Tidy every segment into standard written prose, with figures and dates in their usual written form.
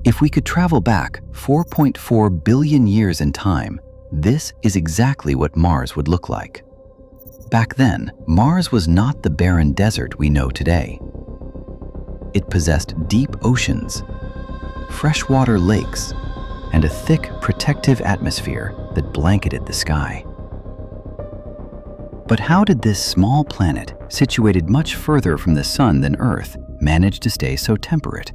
If we could travel back 4.4 billion years in time, this is exactly what Mars would look like. Back then, Mars was not the barren desert we know today. It possessed deep oceans, freshwater lakes, and a thick, protective atmosphere that blanketed the sky. But how did this small planet, situated much further from the sun than Earth, manage to stay so temperate?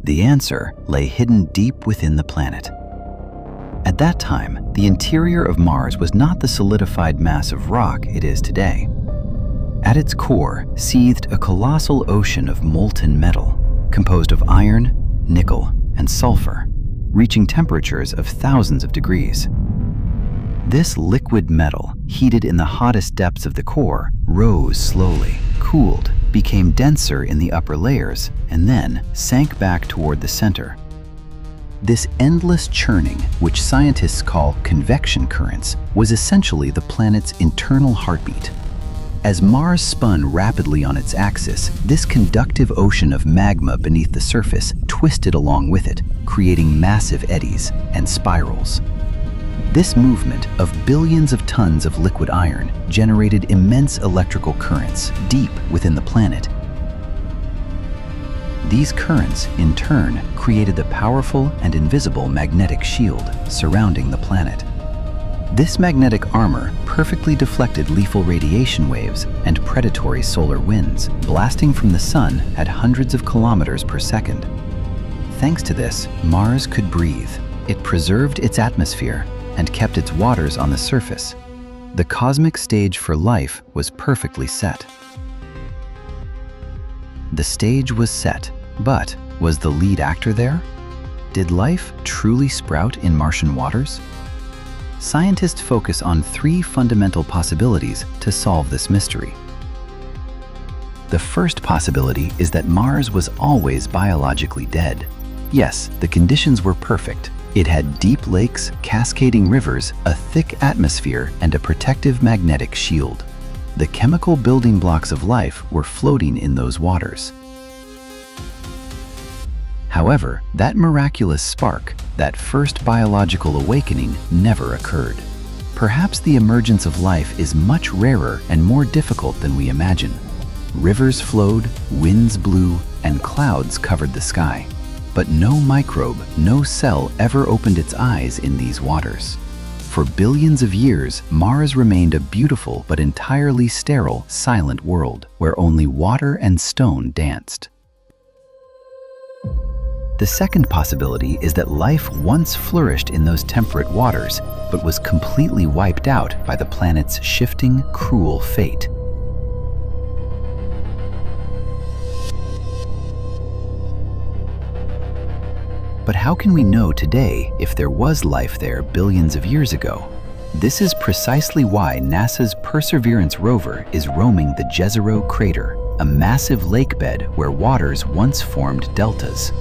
The answer lay hidden deep within the planet. At that time, the interior of Mars was not the solidified mass of rock it is today. At its core seethed a colossal ocean of molten metal, composed of iron, nickel, and sulfur, reaching temperatures of thousands of degrees. This liquid metal, heated in the hottest depths of the core, rose slowly, cooled, became denser in the upper layers, and then sank back toward the center. This endless churning, which scientists call convection currents, was essentially the planet's internal heartbeat. As Mars spun rapidly on its axis, this conductive ocean of magma beneath the surface twisted along with it, creating massive eddies and spirals. This movement of billions of tons of liquid iron generated immense electrical currents deep within the planet. These currents, in turn, created the powerful and invisible magnetic shield surrounding the planet. This magnetic armor perfectly deflected lethal radiation waves and predatory solar winds, blasting from the sun at hundreds of kilometers per second. Thanks to this, Mars could breathe. It preserved its atmosphere and kept its waters on the surface. The cosmic stage for life was perfectly set. The stage was set, but was the lead actor there? Did life truly sprout in Martian waters? Scientists focus on three fundamental possibilities to solve this mystery. The first possibility is that Mars was always biologically dead. Yes, the conditions were perfect. It had deep lakes, cascading rivers, a thick atmosphere, and a protective magnetic shield. The chemical building blocks of life were floating in those waters. However, that miraculous spark, that first biological awakening, never occurred. Perhaps the emergence of life is much rarer and more difficult than we imagine. Rivers flowed, winds blew, and clouds covered the sky. But no microbe, no cell ever opened its eyes in these waters. For billions of years, Mars remained a beautiful but entirely sterile, silent world where only water and stone danced. The second possibility is that life once flourished in those temperate waters, but was completely wiped out by the planet's shifting, cruel fate. But how can we know today if there was life there billions of years ago? This is precisely why NASA's Perseverance rover is roaming the Jezero crater, a massive lake bed where waters once formed deltas.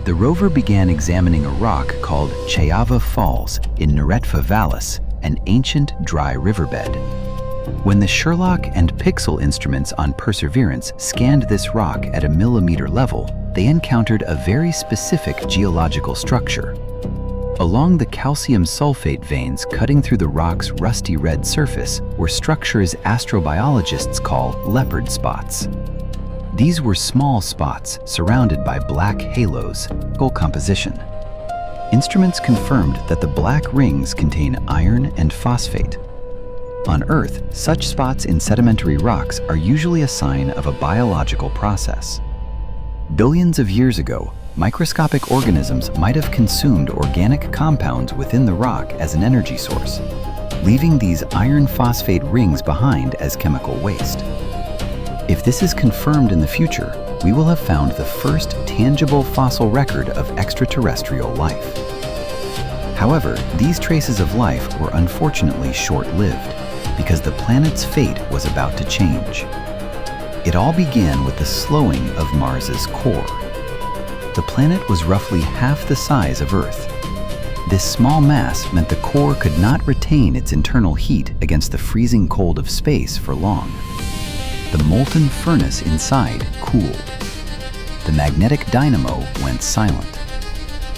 The rover began examining a rock called Chayava Falls in Neretva Vallis, an ancient dry riverbed. When the Sherlock and Pixel instruments on Perseverance scanned this rock at a millimeter level, they encountered a very specific geological structure. Along the calcium sulfate veins cutting through the rock's rusty red surface were structures astrobiologists call leopard spots. These were small spots surrounded by black halos, gold composition. Instruments confirmed that the black rings contain iron and phosphate. On Earth, such spots in sedimentary rocks are usually a sign of a biological process. Billions of years ago, microscopic organisms might have consumed organic compounds within the rock as an energy source, leaving these iron phosphate rings behind as chemical waste. If this is confirmed in the future, we will have found the first tangible fossil record of extraterrestrial life. However, these traces of life were unfortunately short-lived because the planet's fate was about to change. It all began with the slowing of Mars's core. The planet was roughly half the size of Earth. This small mass meant the core could not retain its internal heat against the freezing cold of space for long. The molten furnace inside cooled. the magnetic dynamo went silent.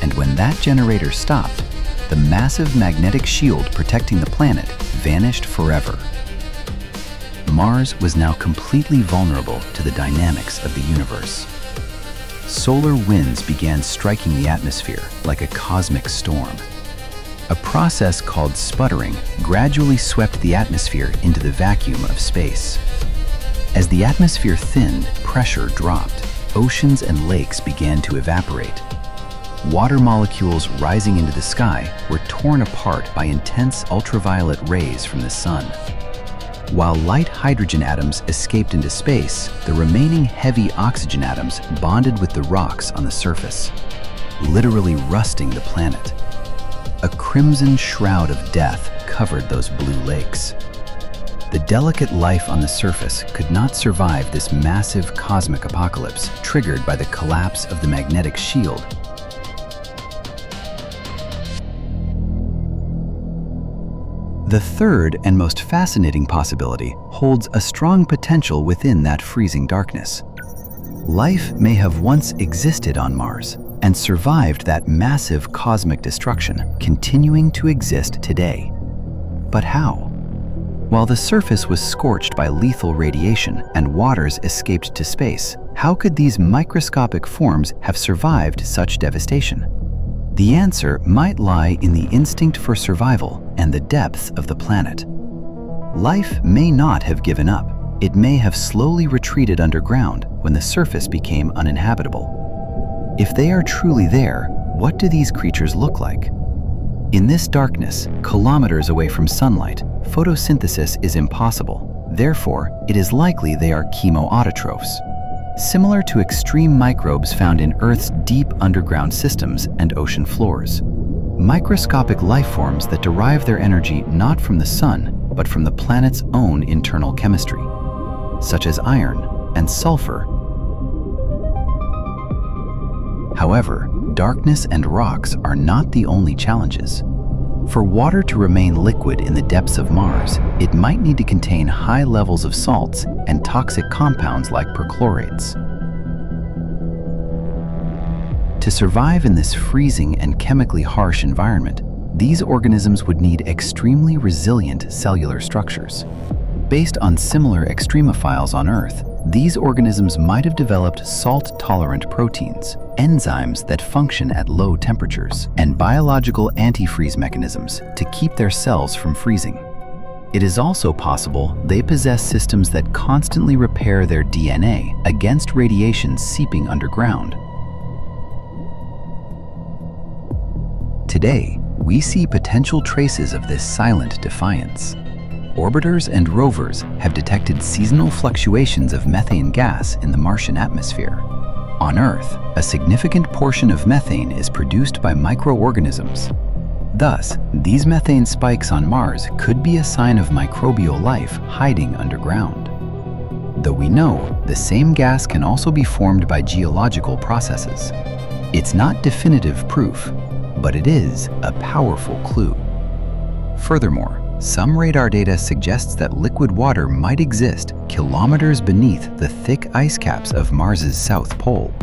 And when that generator stopped, the massive magnetic shield protecting the planet vanished forever. Mars was now completely vulnerable to the dynamics of the universe. Solar winds began striking the atmosphere like a cosmic storm. A process called sputtering gradually swept the atmosphere into the vacuum of space. As the atmosphere thinned, pressure dropped. Oceans and lakes began to evaporate. Water molecules rising into the sky were torn apart by intense ultraviolet rays from the sun. While light hydrogen atoms escaped into space, the remaining heavy oxygen atoms bonded with the rocks on the surface, literally rusting the planet. A crimson shroud of death covered those blue lakes. The delicate life on the surface could not survive this massive cosmic apocalypse triggered by the collapse of the magnetic shield. The third and most fascinating possibility holds a strong potential within that freezing darkness. Life may have once existed on Mars and survived that massive cosmic destruction, continuing to exist today. But how? While the surface was scorched by lethal radiation and waters escaped to space, how could these microscopic forms have survived such devastation? The answer might lie in the instinct for survival and the depths of the planet. Life may not have given up. It may have slowly retreated underground when the surface became uninhabitable. If they are truly there, what do these creatures look like? In this darkness, kilometers away from sunlight, photosynthesis is impossible. Therefore, it is likely they are chemoautotrophs. Similar to extreme microbes found in Earth's deep underground systems and ocean floors. Microscopic life forms that derive their energy not from the sun, but from the planet's own internal chemistry, such as iron and sulfur. However, darkness and rocks are not the only challenges. For water to remain liquid in the depths of Mars, it might need to contain high levels of salts and toxic compounds like perchlorates. To survive in this freezing and chemically harsh environment, these organisms would need extremely resilient cellular structures. Based on similar extremophiles on Earth, these organisms might have developed salt-tolerant proteins, enzymes that function at low temperatures, and biological antifreeze mechanisms to keep their cells from freezing. It is also possible they possess systems that constantly repair their DNA against radiation seeping underground. Today, we see potential traces of this silent defiance. Orbiters and rovers have detected seasonal fluctuations of methane gas in the Martian atmosphere. On Earth, a significant portion of methane is produced by microorganisms. Thus, these methane spikes on Mars could be a sign of microbial life hiding underground. Though we know the same gas can also be formed by geological processes. It's not definitive proof, but it is a powerful clue. Furthermore, some radar data suggests that liquid water might exist kilometers beneath the thick ice caps of Mars's south pole.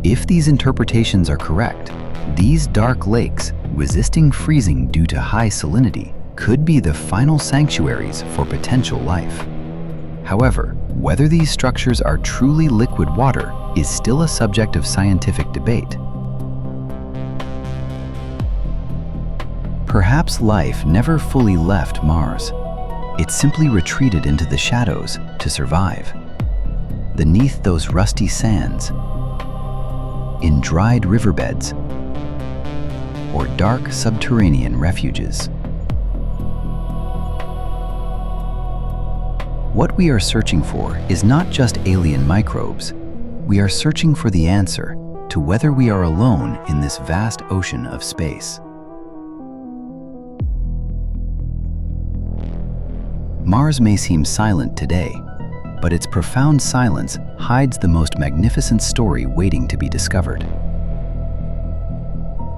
If these interpretations are correct, these dark lakes, resisting freezing due to high salinity, could be the final sanctuaries for potential life. However, whether these structures are truly liquid water is still a subject of scientific debate. Perhaps life never fully left Mars. It simply retreated into the shadows to survive. Beneath those rusty sands, in dried riverbeds, or dark subterranean refuges. What we are searching for is not just alien microbes. We are searching for the answer to whether we are alone in this vast ocean of space. Mars may seem silent today, but its profound silence hides the most magnificent story waiting to be discovered.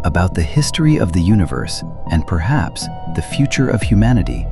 About the history of the universe and perhaps the future of humanity.